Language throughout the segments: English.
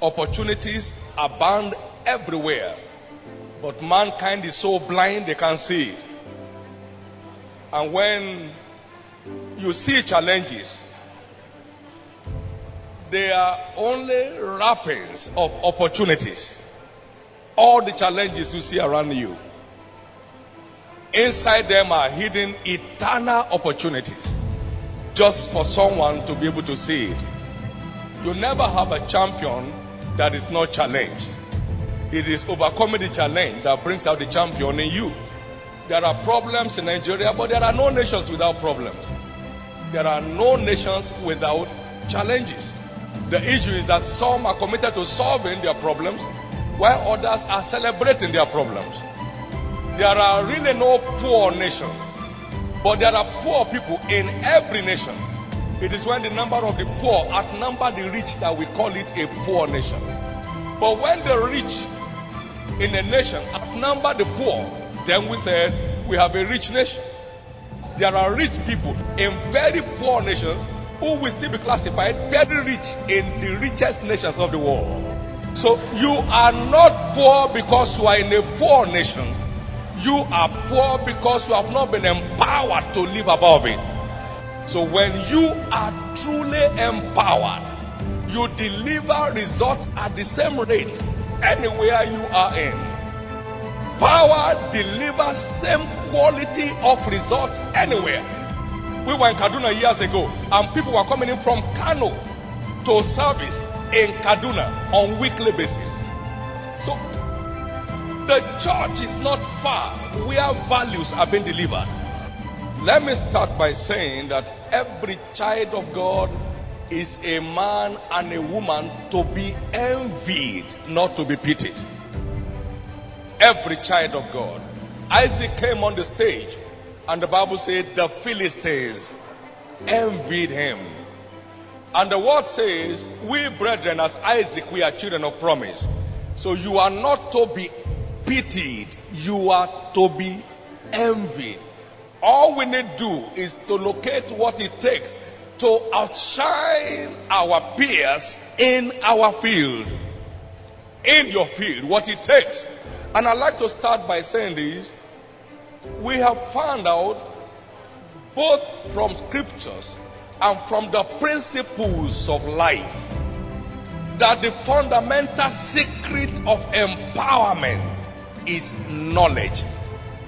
Opportunities abound everywhere, but mankind is so blind they can't see it. And when you see challenges, they are only wrappings of opportunities. All the challenges you see around you, inside them are hidden eternal opportunities, just for someone to be able to see it. You never have a champion that is not challenged. It is overcoming the challenge that brings out the champion in you. There are problems in Nigeria, but there are no nations without problems. There are no nations without challenges. The issue is that some are committed to solving their problems, while others are celebrating their problems. There are really no poor nations, but there are poor people in every nation. It is when the number of the poor outnumber the rich that we call it a poor nation. But when the rich in a nation outnumber the poor, then we say we have a rich nation. There are rich people in very poor nations who will still be classified very rich in the richest nations of the world. So you are not poor because you are in a poor nation. You are poor because you have not been empowered to live above it. So when you are truly empowered, you deliver results at the same rate anywhere you are in. Power delivers same quality of results anywhere. We were in Kaduna years ago, and people were coming in from Kano to service in Kaduna on weekly basis. So the church is not far where values are being delivered. Let me start by saying that every child of God is a man and a woman to be envied, not to be pitied. Every child of God. Isaac came on the stage, and the Bible said the Philistines envied him. And the word says, we brethren as Isaac, we are children of promise. So you are not to be pitied, you are to be envied. All we need to do is to locate what it takes to outshine our peers in our field. In your field, what it takes. And I'd like to start by saying this. We have found out, both from scriptures and from the principles of life, that the fundamental secret of empowerment is knowledge.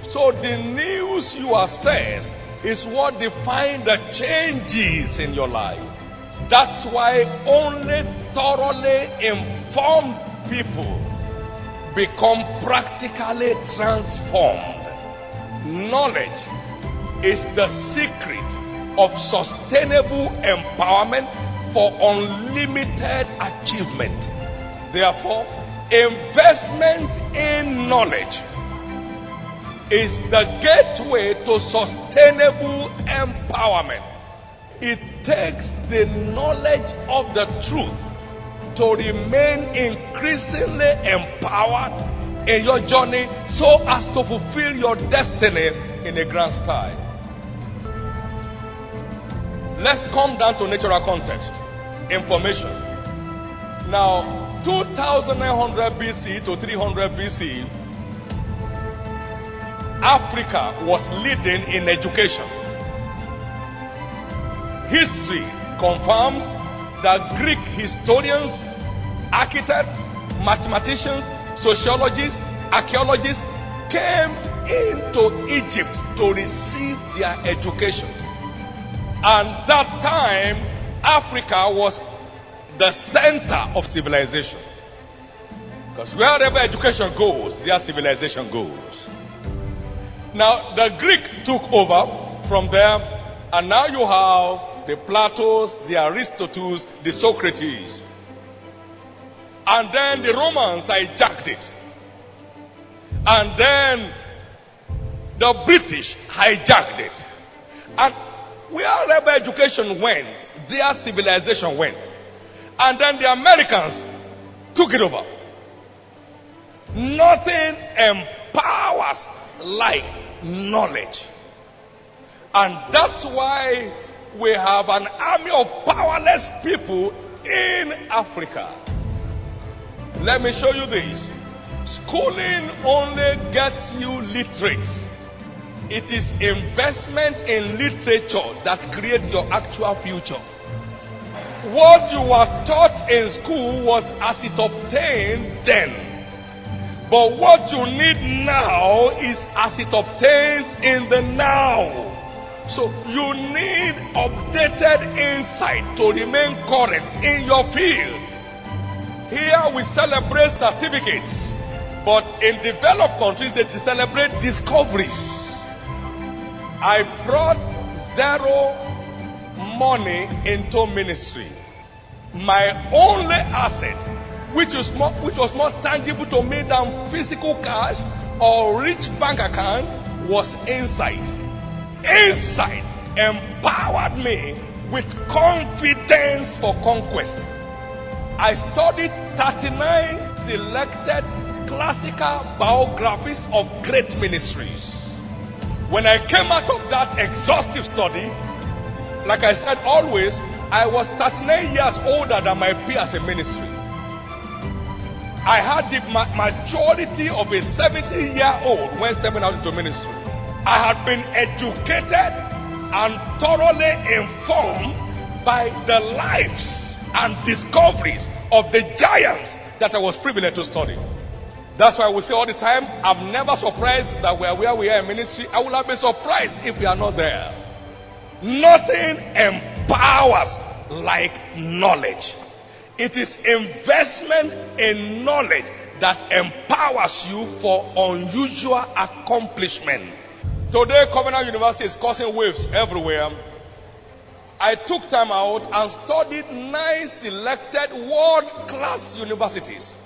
So the news you assess is what defines the changes in your life. That's why only thoroughly informed people become practically transformed. Knowledge is the secret of sustainable empowerment for unlimited achievement. Therefore, investment in knowledge is the gateway to sustainable empowerment. It takes the knowledge of the truth to remain increasingly empowered in your journey so as to fulfill your destiny in a grand style. Let's come down to natural context. Information. Now, 2900 BC to 300 BC, Africa was leading in education. History confirms that Greek historians, architects, mathematicians, sociologists, archaeologists came into Egypt to receive their education. And that time, Africa was the center of civilization. Because wherever education goes, their civilization goes. Now, the Greek took over from there, and now you have the Platos, the Aristotles, the Socrates. And then the Romans hijacked it. And then the British hijacked it. And wherever education went, their civilization went. And then the Americans took it over. Nothing empowers like knowledge. And that's why we have an army of powerless people in Africa. Let me show you this. Schooling only gets you literate. It is investment in literature that creates your actual future. What you were taught in school was as it obtained then. But what you need now is as it obtains in the now. So you need updated insight to remain current in your field. Here we celebrate certificates, but in developed countries they celebrate discoveries. I brought zero money into ministry. My only asset, which was more tangible to me than physical cash or rich bank account, was insight. Insight empowered me with confidence for conquest. I studied 39 selected classical biographies of great ministries. When I came out of that exhaustive study, like I said always, I was 39 years older than my peers in ministry. I had the maturity of a 70-year-old when stepping out into ministry. I had been educated and thoroughly informed by the lives and discoveries of the giants that I was privileged to study. That's why we say all the time, I'm never surprised that we are where we are in ministry. I would have been surprised if we are not there. Nothing empowers like knowledge. It is investment in knowledge that empowers you for unusual accomplishment. Today, Covenant University is causing waves everywhere. I took time out and studied 9 selected world-class universities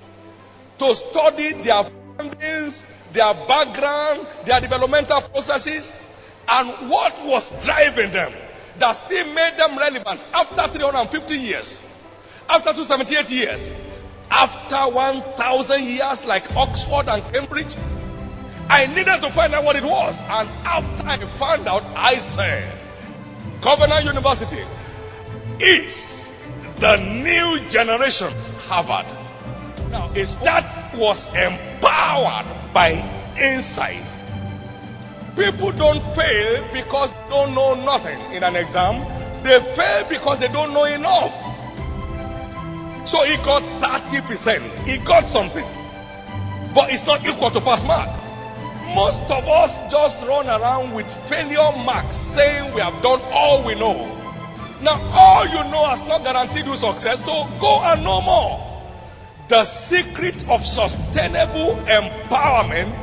to study their findings, their background, their developmental processes, and what was driving them that still made them relevant after 350 years, after 278 years, after 1,000 years like Oxford and Cambridge. I needed to find out what it was, and after I found out, I said, Covenant University is the new generation Harvard. Now, that was empowered by insight. People don't fail because they don't know nothing in an exam. They fail because they don't know enough. So he got 30%. He got something. But it's not equal to pass mark. Most of us just run around with failure marks saying we have done all we know. Now, all you know has not guaranteed you success, so go and know more. The secret of sustainable empowerment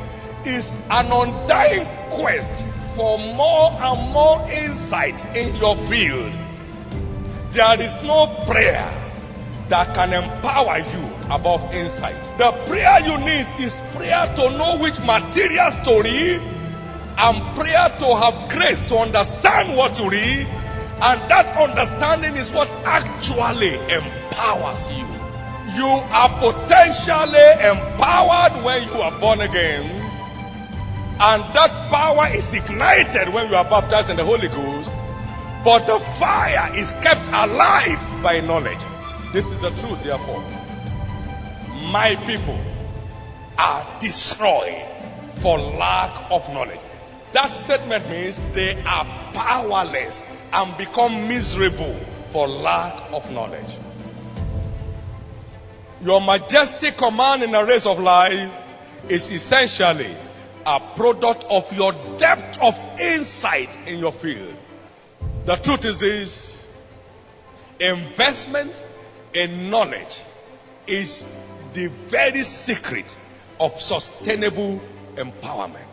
is an undying quest for more and more insight in your field. There is no prayer that can empower you above insight. The prayer you need is prayer to know which materials to read, and prayer to have grace to understand what to read, and that understanding is what actually empowers you. You are potentially empowered when you are born again, and that power is ignited when you are baptized in the Holy Ghost, but the fire is kept alive by knowledge. This is the truth, therefore. My people are destroyed for lack of knowledge. That statement means they are powerless and become miserable for lack of knowledge. Your majestic command in the race of life is essentially a product of your depth of insight in your field. The truth is this: investment in knowledge is the very secret of sustainable empowerment.